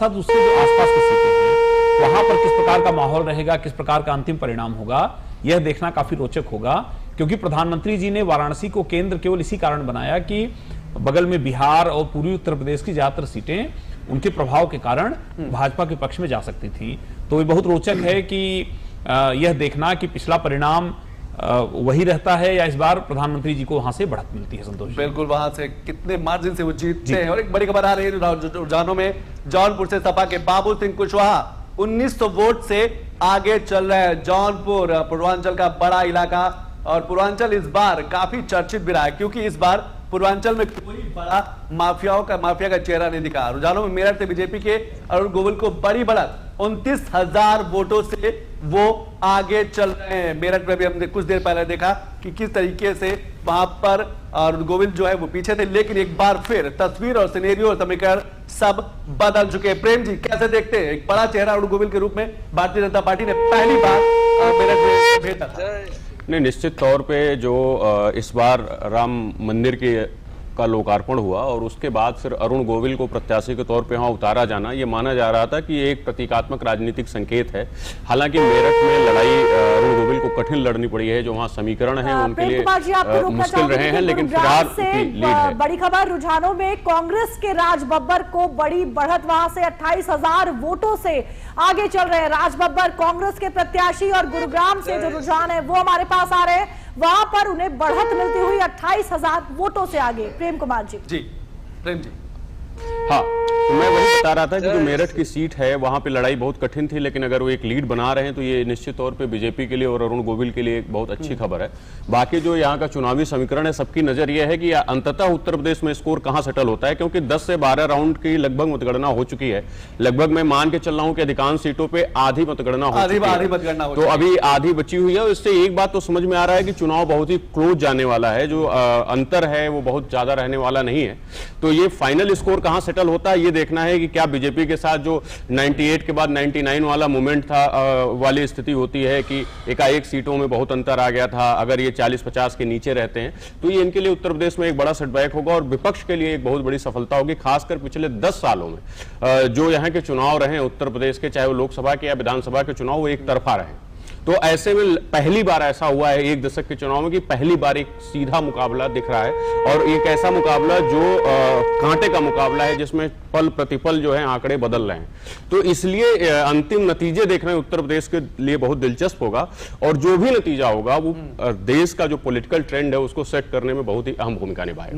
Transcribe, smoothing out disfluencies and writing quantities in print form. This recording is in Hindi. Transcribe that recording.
साथ उसके जो आसपास की सीटें हैं वहां पर किस प्रकार का माहौल रहेगा, किस प्रकार का अंतिम परिणाम होगा, यह देखना काफी रोचक होगा। क्योंकि प्रधानमंत्री जी ने वाराणसी को केंद्र केवल इसी कारण बनाया कि बगल में बिहार और पूर्वी उत्तर प्रदेश की ज्यादातर सीटें उनके प्रभाव के कारण भाजपा के पक्ष में जा सकती थी। तो ये बहुत रोचक है कि यह देखना कि पिछला परिणाम वही रहता है या इस बार प्रधानमंत्री जी को वहां से बढ़त मिलती है। संतोष बिल्कुल, वहां से कितने मार्जिन से वो जीतते हैं। और एक बड़ी खबर आ रही है रुझानों में, जौनपुर से सपा के बाबू सिंह कुशवाहा 1900 वोट से आगे चल रहे हैं। जौनपुर पूर्वांचल का बड़ा इलाका और पूर्वांचल इस बार काफी चर्चित भी रहा है क्योंकि इस बार पूर्वांचल में कोई बड़ा माफिया का चेहरा नहीं दिखा। रुझानों में मेरठ से बीजेपी के अरुण गोविल को बड़ी बढ़त 29,000 वोटों से वो आगे चल रहे हैं। मेरठ में भी हमने कुछ देर पहले देखा कि किस तरीके से वहां पर अरुण गोविल जो है वो पीछे थे, लेकिन एक बार फिर तस्वीर और सिनेरियो और समीकरण सब बदल चुके हैं। प्रेम जी कैसे देखते हैं, एक बड़ा चेहरा अरुण गोविल के रूप में भारतीय जनता पार्टी ने पहली बार मेरठ में भेजा था? नहीं, निश्चित तौर पे जो इस बार राम मंदिर का लोकार्पण हुआ और उसके बाद फिर अरुण गोविल को प्रत्याशी के तौर पे वहां उतारा जाना, ये माना जा रहा था कि ये एक प्रतीकात्मक राजनीतिक संकेत है। हालांकि मेरठ में लड़ाई अरुण गोविल को कठिन लड़नी पड़ी है, जो वहां समीकरण है उनके लिए मुश्किल रहे हैं, लेकिन फिलहाल लीड है। बड़ी खबर रुझानों में, कांग्रेस के राज बब्बर को बड़ी बढ़त, वहां से 28,000 वोटों से आगे चल रहे हैं राज बब्बर, कांग्रेस के प्रत्याशी। और गुरुग्राम से जो रुझान है वो हमारे पास आ रहे हैं, वहां पर उन्हें बढ़त मिलती हुई 28,000 वोटों से आगे। प्रेम कुमार जी। प्रेम जी, हाँ, तो मैं वही बता रहा था कि जो मेरठ की सीट है वहां पे लड़ाई बहुत कठिन थी, लेकिन अगर वो एक लीड बना रहे हैं तो ये निश्चित तौर पे बीजेपी के लिए और अरुण गोविल के लिए एक बहुत अच्छी खबर है। बाकी जो यहाँ का चुनावी समीकरण है, सबकी नजर यह है कि अंततः उत्तर प्रदेश में स्कोर कहां सेटल होता है, क्योंकि 10 से 12 राउंड की लगभग मतगणना हो चुकी है। लगभग मैं मान के चल रहा हूं कि अधिकांश सीटों पे आधी मतगणना हो चुकी है, तो अभी आधी बची हुई है। इससे एक बात तो समझ में आ रहा है कि चुनाव बहुत ही क्लोज जाने वाला है, जो अंतर है वो बहुत ज्यादा रहने वाला नहीं है। तो ये फाइनल स्कोर कहां सेटल होता है, ये देखना है कि क्या बीजेपी के साथ जो 98 के बाद 99 वाला मूवमेंट था वाली स्थिति होती है कि एकाएक सीटों में बहुत अंतर आ गया था, अगर ये 40-50 के नीचे रहते हैं तो ये इनके लिए उत्तर प्रदेश में एक बड़ा सेटबैक होगा और विपक्ष के लिए एक बहुत बड़ी सफलता होगी। खासकर पिछले 10 सालों में जो यहाँ के चुनाव रहे उत्तर प्रदेश के, चाहे वो लोकसभा के या विधानसभा के चुनाव, वो एक तरफा रहे। तो ऐसे में पहली बार ऐसा हुआ है एक दशक के चुनाव में कि पहली बार एक सीधा मुकाबला दिख रहा है, और एक ऐसा मुकाबला जो कांटे का मुकाबला है, जिसमें पल प्रतिपल जो है आंकड़े बदल रहे हैं। तो इसलिए अंतिम नतीजे देखना उत्तर प्रदेश के लिए बहुत दिलचस्प होगा, और जो भी नतीजा होगा वो देश का जो पॉलिटिकल ट्रेंड है उसको सेट करने में बहुत ही अहम भूमिका निभाएगा।